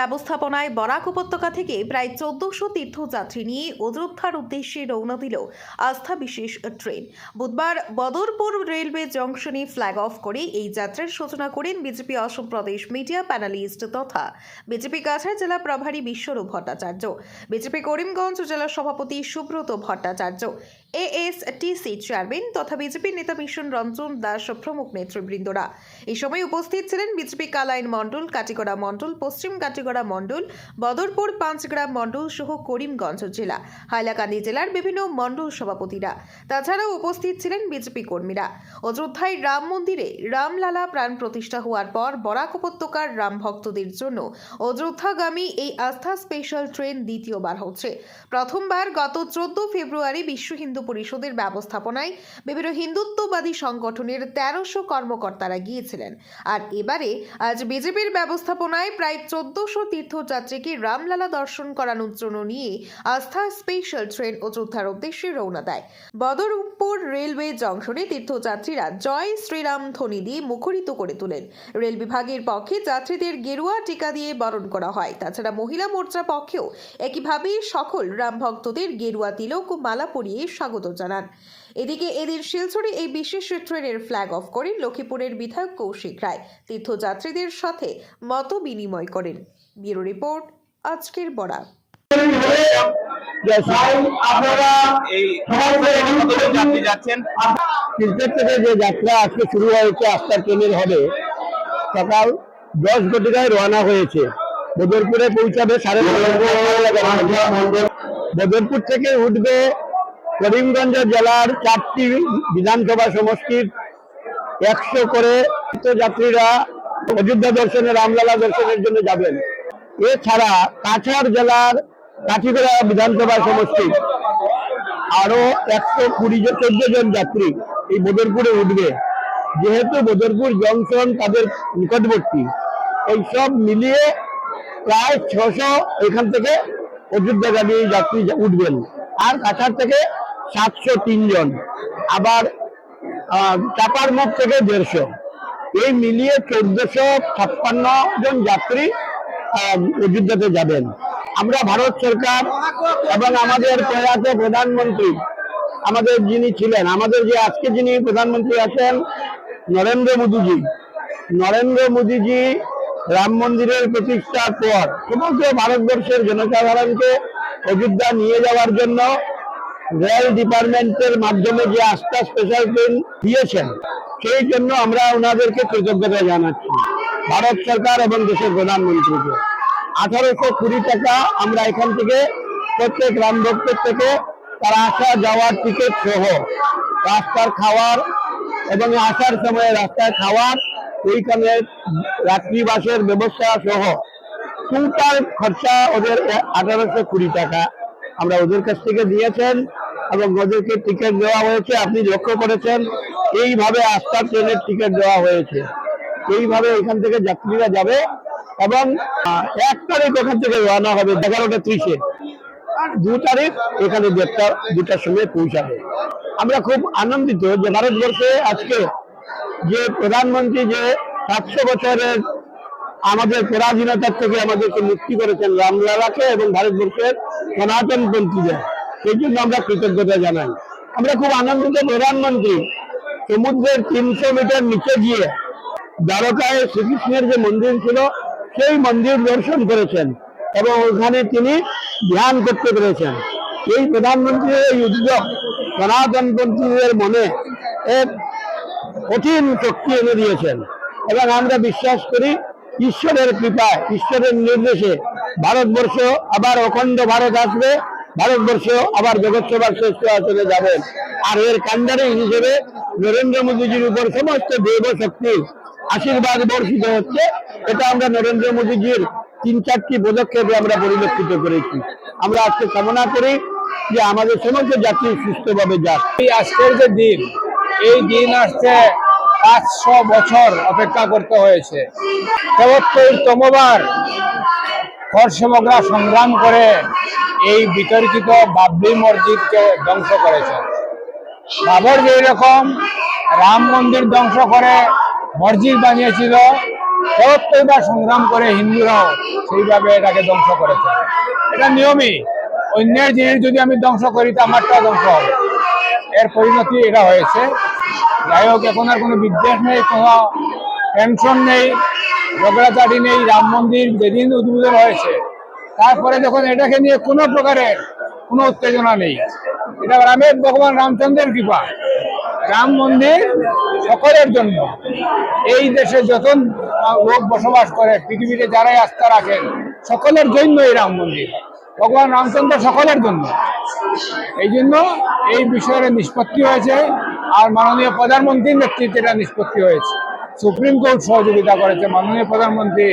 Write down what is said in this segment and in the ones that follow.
ব্যবস্থাপনায় বরাক উপত্যকা থেকে প্রায় ১৪০০ তীর্থযাত্রী নিয়ে অযোধ্যার উদ্দেশ্যে রওনা দিল আস্থা বিশেষ ট্রেন। বুধবার বদরপুর রেলওয়ে জংশনে ফ্ল্যাগ অফ করে এই যাত্রার সূচনা করেন বিজেপি অসম প্রদেশ মিডিয়া প্যানেলিস্ট তথা বিজেপি কাছাড় জেলা প্রভারী বিশ্বরূপ ভট্টাচার্য, বিজেপি করিমগঞ্জ জেলা সভাপতি সুব্রত ভট্টাচার্য, এএসটিসি চেয়ারম্যান তথা বিজেপি নেতা মিশন রঞ্জন দাস প্রমুখ নেতৃবৃন্দরা। এই সময় উপস্থিত ছিলেন বিজেপি কালাইন মণ্ডল, কাটিগড়া মণ্ডল, পশ্চিম কাটিগড়া মণ্ডল, বদরপুর পাঁচগ্রাম মণ্ডল সহ করিমগঞ্জ জেলা, হাইলাকান্দি জেলার বিভিন্ন মণ্ডল সভাপতিরা। তাছাড়াও উপস্থিত ছিলেন বিজেপি কর্মীরা। অযোধ্যায় রাম মন্দিরে রামলালা প্রাণ প্রতিষ্ঠা হওয়ার পর বরাক উপত্যকার রাম ভক্তদের জন্য অযোধ্যাগামী এই আস্থা স্পেশাল ট্রেন দ্বিতীয়বার হচ্ছে। প্রথমবার গত 14 ফেব্রুয়ারি বিশ্ব হিন্দু পরিষদের ব্যবস্থাপনায় বিভিন্ন হিন্দুত্ববাদী সংগঠনের ১৩০০ কর্মকর্তারা গিয়েছিলেন। আর এবারে আজ বিজেপির ব্যবস্থাপনায় প্রায় ১৪০০ তীর্থযাত্রীকে রামলালা দর্শন করানোর জন্য নিয়ে আস্থা স্পেশাল ট্রেন অযোধ্যার উদ্দেশ্যে রওনা দেয়। বদরপুর রেলওয়ে জংশনে তীর্থযাত্রীরা জয় শ্রীরাম ধ্বনি দিয়ে মুখরিত করে তোলেন। রেল বিভাগের পক্ষে যাত্রীদের গেরুয়া টিকা দিয়ে বরণ করা হয়। তাছাড়া মহিলা মোর্চার পক্ষেও একইভাবে সকল রাম ভক্তদের গেরুয়া তিলক ও মালা পরিয়ে স্বাগত জানান। এদিকে এদিন শিলচরে এই বিশেষ ট্রেনের ফ্ল্যাগ অফ করেন লক্ষ্মীপুরের বিধায়ক কৌশিক রায়। তীর্থযাত্রীদের সাথে মত বিনিময় করেন। ব্যুরো রিপোর্ট, আজকের বরাক। আপনারা এই যাত্রী যাচ্ছেন তিরপেট থেকে যে যাত্রা আজকে শুরু হয়েছে আস্থার ট্রেনের হবে সকাল 10 ঘটিকায় রওনা হয়েছে। বদরপুরে পৌঁছাবে 9:30। বদরপুর থেকে উঠবে করিমগঞ্জ জেলার 4টি বিধানসভা সমষ্টির 100 করে তীর্থযাত্রীরা অযোধ্যা দর্শনে রামলালা দর্শনের জন্য যাবেন। এছাড়া কাছাড় জেলার কাঠিগড়া বিধানসভা সমষ্টি আরো 114 জন যাত্রী এই বদরপুরে উঠবে। যেহেতু বদরপুর জংশন তাদের নিকটবর্তী, এই সব মিলিয়ে প্রায় 600 এখান থেকে অযোধ্যাগামী যাত্রী উঠবেন। আর কাছাড় থেকে 703 জন, আবার চাপারমুখ থেকে 150, এই মিলিয়ে 1456 জন যাত্রী অযোধ্যাতে যাবেন। আমরা ভারত সরকার এবং আমাদের প্রয়াত প্রধানমন্ত্রী, আমাদের যিনি ছিলেন, আমাদের যে আজকে যিনি প্রধানমন্ত্রী আছেন নরেন্দ্র মোদীজি রাম মন্দিরের প্রতিষ্ঠার পর সমগ্র ভারতবর্ষের জনসাধারণকে অযোধ্যা নিয়ে যাওয়ার জন্য রেল ডিপার্টমেন্টের মাধ্যমে যে আস্থা স্পেশাল ট্রেন দিয়েছেন, সেই জন্য আমরা ওনাদেরকে কৃতজ্ঞতা জানাচ্ছি, ভারত সরকার এবং দেশের প্রধানমন্ত্রীকে। 1820 টাকা আমরা এখান থেকে প্রত্যেক রাম ভক্তের থেকে তার আসা যাওয়ার টিকিট সহ রাস্তার খাওয়ার এবং আসার সময় রাস্তায় খাওয়ার, ওইখানে রাত্রিবাসের ব্যবস্থা সহ টোটাল খরচা ওদের 1820 টাকা আমরা ওদের কাছ থেকে দিয়েছেন এবং ওদেরকে টিকিট দেওয়া হয়েছে। আপনি লক্ষ্য করেছেন এইভাবে আস্থা ট্রেনের টিকিট দেওয়া হয়েছে। এইভাবে এখান থেকে যাত্রীরা যাবে এবং 1 তারিখ ওখান থেকে রওনা হবে 11:30, আর 2 তারিখ এখানে 2টার সময় পৌঁছাবে। আমরা খুব আনন্দিত যে ভারতবর্ষে আজকে যে প্রধানমন্ত্রী যে 700 বছরের আমাদের পরাধীনতার থেকে আমাদেরকে মুক্তি করেছেন রামলালাকে এবং ভারতবর্ষের সনাতনপন্থীদের, সেই জন্য আমরা কৃতজ্ঞতা জানাই। আমরা খুব আনন্দিত প্রধানমন্ত্রী সমুদ্রের 300 মিটার নিচে গিয়ে দ্বারকায় শ্রীকৃষ্ণের যে মন্দির ছিল সেই মন্দির দর্শন করেছেন এবং ওখানে তিনি ধ্যান করতে পেরেছেন। এই প্রধানমন্ত্রীর এই উদ্যোগ সনাতনপন্থীদের মনে এক কঠিন শক্তি এনে দিয়েছেন এবং আমরা বিশ্বাস করি ঈশ্বরের কৃপায়, ঈশ্বরের নির্দেশে ভারতবর্ষ আবার অখণ্ড ভারত আসবে, ভারতবর্ষ আবার জগৎ সভার শ্রেষ্ঠ আসনে যাবেন। আর এর কাণ্ডারি হিসেবে নরেন্দ্র মোদীজির উপর সমস্ত দেব শক্তির আশীর্বাদ বর্ষিত হচ্ছে। এটা আমরা নরেন্দ্র মোদীজির 3-4টি পদক্ষেপে আমরা পরিলক্ষিত করেছি। আমরা আজকে কামনা করি যে আমাদের সমস্ত যাত্রী সুস্থভাবে যাক। এই আজকের যে দিন, এই দিন আসছে 500 বছর অপেক্ষা করতে হয়েছে। 73তমবার খরসমগ্রা সংগ্রাম করে এই বিতর্কিত বাবরি মসজিদকে ধ্বংস করেছে। বাবর যেই রকম রাম মন্দির ধ্বংস করে মসজিদ বানিয়েছিল, তেহত্তরবার সংগ্রাম করে হিন্দুরাও সেইভাবে এটাকে ধ্বংস করেছে। এটা নিয়মই, অন্যের জিনিস যদি আমি ধ্বংস করি তো আমারটা ধ্বংস হবে, এর পরিণতি এটা হয়েছে। যাই হোক, এখন আর কোনো বিদ্বেষ নেই, কোনো টেনশন নেই, ঝগড়াঝাটি নেই। রাম মন্দির যেদিন উদ্বোধন হয়েছে তারপরে যখন এটাকে নিয়ে কোনো প্রকারের কোনো উত্তেজনা নেই। এটা রামের ভগবান রামচন্দ্রের কৃপা। রাম মন্দির সকলের জন্য, এই দেশে যত লোক বসবাস করে, পৃথিবীতে যারাই আস্থা রাখেন সকলের জন্য এই রাম মন্দির, ভগবান রামচন্দ্র সকলের জন্য। এই জন্য এই বিষয়ের নিষ্পত্তি হয়েছে, আর মাননীয় প্রধানমন্ত্রীর নেতৃত্বে এটা নিষ্পত্তি হয়েছে। সুপ্রিম কোর্ট সহযোগিতা করেছে, মাননীয় প্রধানমন্ত্রী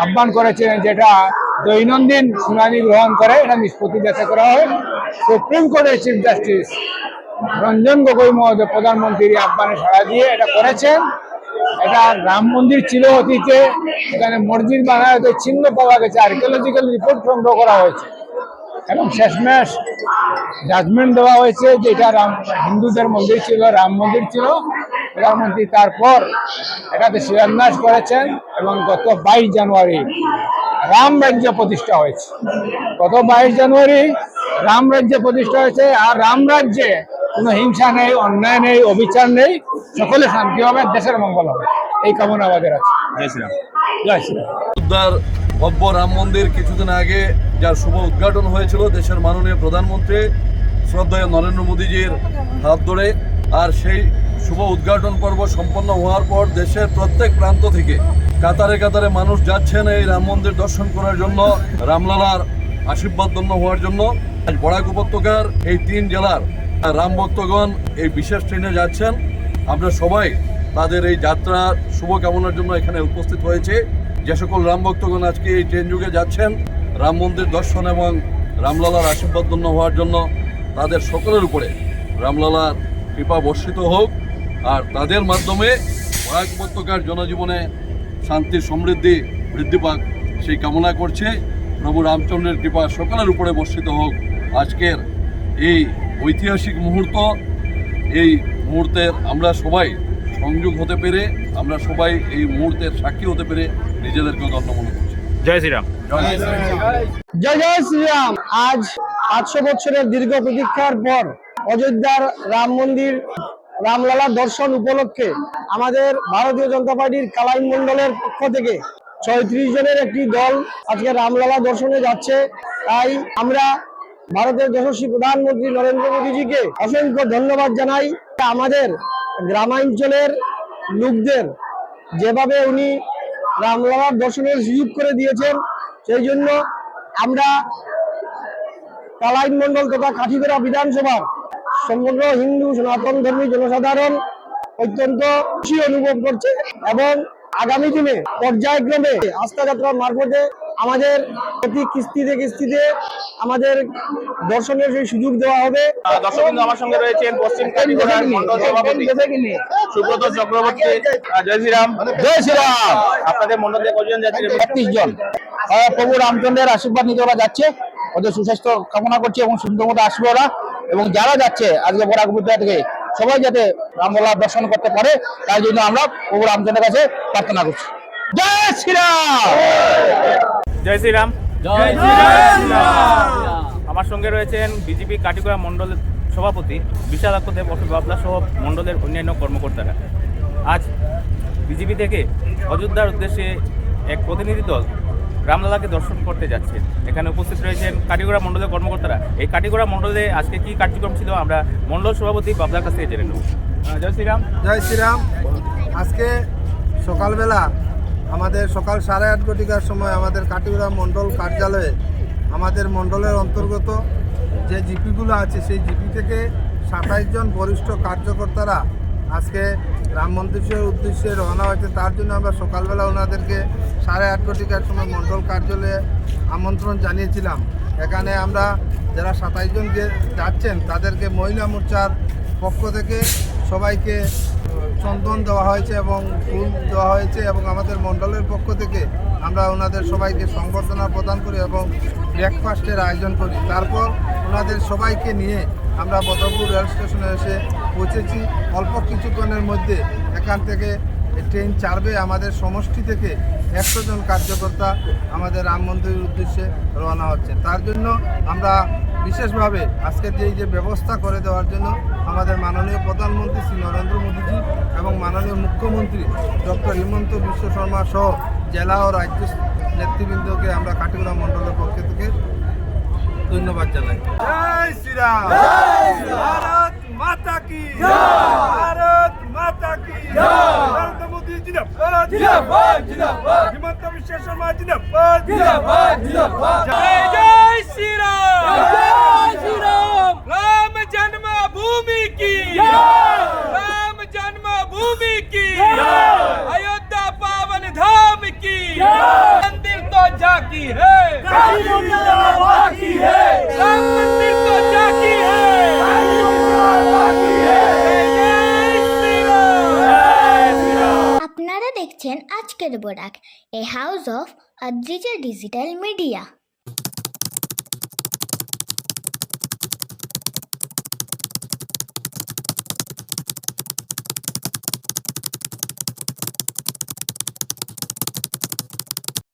আহ্বান করেছেন যেটা দৈনন্দিন শুনানি গ্রহণ করে এটা নিষ্পত্তি যাতে করা হয়। সুপ্রিম কোর্টের চিফ জাস্টিস রঞ্জন গগৈ মহোদয় প্রধানমন্ত্রীর আহ্বানে সাড়া দিয়ে এটা করেছেন। এটা রাম মন্দির ছিল অতীতে, এখানে মসজিদ বানায় চিহ্ন পাওয়া গেছে, আর্কিওলজিক্যাল রিপোর্ট সংগ্রহ করা হয়েছে এবং শেষমেশ জাজমেন্ট দেওয়া হয়েছে যে এটা হিন্দুদের মন্দির ছিল, রাম মন্দির ছিল। প্রধানমন্ত্রী তারপর এটাতে শিলান্যাস করেছেন এবং গত 22 জানুয়ারি রাম রাজ্য প্রতিষ্ঠা হয়েছে। গত 22 জানুয়ারি রাম রাজ্য প্রতিষ্ঠা হয়েছে। আর রাম রাজ্যে কোনো হিংসা নেই, অন্যায় নেই, অবিচার নেই, সকলে শান্তি হবে, দেশের মঙ্গল হবে, এই কামনা আমাদের আছে। জয় শ্রীরাম। জয় শ্রীরাম। অযোধ্যার ভব্য রাম মন্দির কিছুদিন আগে যার শুভ উদ্ঘাটন হয়েছিল দেশের মাননীয় প্রধানমন্ত্রী শ্রদ্ধেয় নরেন্দ্র মোদীজির হাত ধরে, আর সেই শুভ উদ্ঘাটন পর্ব সম্পন্ন হওয়ার পর দেশের প্রত্যেক প্রান্ত থেকে কাতারে কাতারে মানুষ যাচ্ছেন এই রাম মন্দির দর্শন করার জন্য, রামলালার আশীর্বাদ ধন্য হওয়ার জন্য। আজ বরাক উপত্যকার এই 3 জেলার রাম ভক্তগণ এই বিশেষ ট্রেনে যাচ্ছেন। আমরা সবাই তাদের এই যাত্রার শুভকামনার জন্য এখানে উপস্থিত হয়েছে। যে সকল রাম ভক্তগণ আজকে এই ট্রেন যুগে যাচ্ছেন রাম মন্দির দর্শন এবং রামলালার আশীর্বাদ ধন্য হওয়ার জন্য, তাদের সকলের উপরে রামলালার কৃপা বর্ষিত হোক, আর তাদের মাধ্যমে বরাক উপত্যকার জনজীবনে শান্তি সমৃদ্ধি বৃদ্ধি পাক সেই কামনা করছে। প্রভু রামচন্দ্রের কৃপা সকলের উপরে বর্ষিত হোক। আজকের এই ঐতিহাসিক মুহূর্ত, এই মুহূর্তের আমরা সবাই সংযোগ হতে পেরে, আমরা সবাই এই মুহূর্তের সাক্ষী হতে পেরে নিজেদেরকে ধন্য মনে করছি। জয় শ্রীরাম। জয় জয় শ্রীরাম। আজ 500 বছরের দীর্ঘ প্রতীক্ষার পর অযোধ্যার রাম মন্দির রামলালা দর্শন উপলক্ষে আমাদের ভারতীয় জনতা পার্টির কালাইন মন্ডলের পক্ষ থেকে 36 জনের একটি দল আজকে রামলালা দর্শনে যাচ্ছে। তাই আমরা ভারতের যশস্বী প্রধানমন্ত্রী নরেন্দ্র মোদীজিকে অসংখ্য ধন্যবাদ জানাই। আমাদের গ্রামাঞ্চলের লোকদের যেভাবে উনি রামলালার দর্শনের সুযোগ করে দিয়েছেন, সেই জন্য আমরা কালাইন মন্ডল তথা কাঠিগড়া বিধানসভার সমগ্র হিন্দু সনাতন ধর্মী জনসাধারণ অত্যন্ত খুশি অনুভব করছে এবং আগামী দিনে পর্যায়ক্রমে আস্থা যাত্রার মারফতে আমাদের প্রতি কিস্তিতে আমাদের দর্শনের সেই সুযোগ দেওয়া হবে। দর্শক বিন্দু আমার সঙ্গে রয়েছেন পশ্চিম কাটিগড়ার মন্ডল সভাপতি সুব্রত চক্রবর্তী। জয় শ্রীরাম। জয় শ্রীরাম। আপনাদের মন্ডল থেকে কজন যাচ্ছেন? 31 জন প্রভু রামচন্দ্রের আশীর্বাদ নিতে ওরা যাচ্ছে। ওদের সুস্বাস্থ্য কামনা করছে এবং সুন্দর মতো আসবে ওরা। এবং যারা যাচ্ছে আজকে বরাক উপত্যকা থেকে সবাই যাতে রামলালার দর্শন করতে পারে, তাই জন্য আমরা প্রভু রামচন্দ্রের কাছে প্রার্থনা করছি। জয় শ্রীরাম। জয় শ্রীরাম। জয় শ্রীরাম। আমার সঙ্গে রয়েছেন বিজেপি কাটিগড়া মন্ডলের সভাপতি বিশালাক্ষ দেব বাবলা সহ মন্ডলের অন্যান্য কর্মকর্তারা। আজ বিজেপি থেকে অযোধ্যার উদ্দেশ্যে এক প্রতিনিধি দল রামলালাকে দর্শন করতে যাচ্ছে। এখানে উপস্থিত রয়েছেন কাটিগড়া মন্ডলের কর্মকর্তারা। এই কাটিগড়া মন্ডলে আজকে কি কার্যক্রম ছিল আমরা মন্ডল সভাপতি বাবলার কাছ থেকে জেনে নেব। জয় শ্রীরাম। জয় শ্রীরাম। আজকে সকালবেলা আমাদের সকাল 8:30 ঘটিকার সময় আমাদের কাটিগড়া মন্ডল কার্যালয়ে আমাদের মন্ডলের অন্তর্গত যে জিপিগুলো আছে সেই জিপি থেকে 27 জন বরিষ্ঠ কার্যকর্তারা আজকে রাম মন্দিরের উদ্দেশ্যে রওনা হয়েছে। তার জন্য আমরা সকালবেলা ওনাদেরকে 8:30 ঘটিকার সময় মন্ডল কার্যালয়ে আমন্ত্রণ জানিয়েছিলাম। এখানে আমরা যারা 27 জন যাচ্ছেন তাদেরকে মহিলা মোর্চার পক্ষ থেকে সবাইকে চন্দন দেওয়া হয়েছে এবং ফুল দেওয়া হয়েছে এবং আমাদের মন্ডলের পক্ষ থেকে আমরা ওনাদের সবাইকে সংবর্ধনা প্রদান করি এবং ব্রেকফাস্টের আয়োজন করি। তারপর ওনাদের সবাইকে নিয়ে আমরা বদরপুর রেল স্টেশনে এসে পৌঁছেছি। অল্প কিছুক্ষণের মধ্যে এখান থেকে এই ট্রেন ছাড়বে। আমাদের সমষ্টি থেকে 100 জন কার্যকর্তা আমাদের রাম মন্দিরের উদ্দেশ্যে রওনা হচ্ছে। তার জন্য আমরা বিশেষভাবে আজকে যে ব্যবস্থা করে দেওয়ার জন্য আমাদের মাননীয় প্রধানমন্ত্রী শ্রী নরেন্দ্র মোদীজি এবং মাননীয় মুখ্যমন্ত্রী ডক্টর হিমন্ত বিশ্ব শর্মা সহ জেলা ও রাজ্য নেতৃবৃন্দকে আমরা কাটিগড়া মণ্ডলের পক্ষ থেকে ধন্যবাদ জানাই। জয় শ্রীরাম, ভারত মাতা কি, ভারত মাতা কি, নরেন্দ্র মোদী জিন্দাবাদ, হিমন্ত বিশ্ব শর্মা জিন্দাবাদ, জয় জয় শ্রীরাম, জয় শ্রীরাম, রাম জন্মভূমি কি, রাম जन्मभूमि की, अयोध्या पावन धाम की, मंदिर तो जाकी है, राम मंदिर तो जाकी है। আপনারা দেখছেন আজকের Barak, a house of Adrija digital media.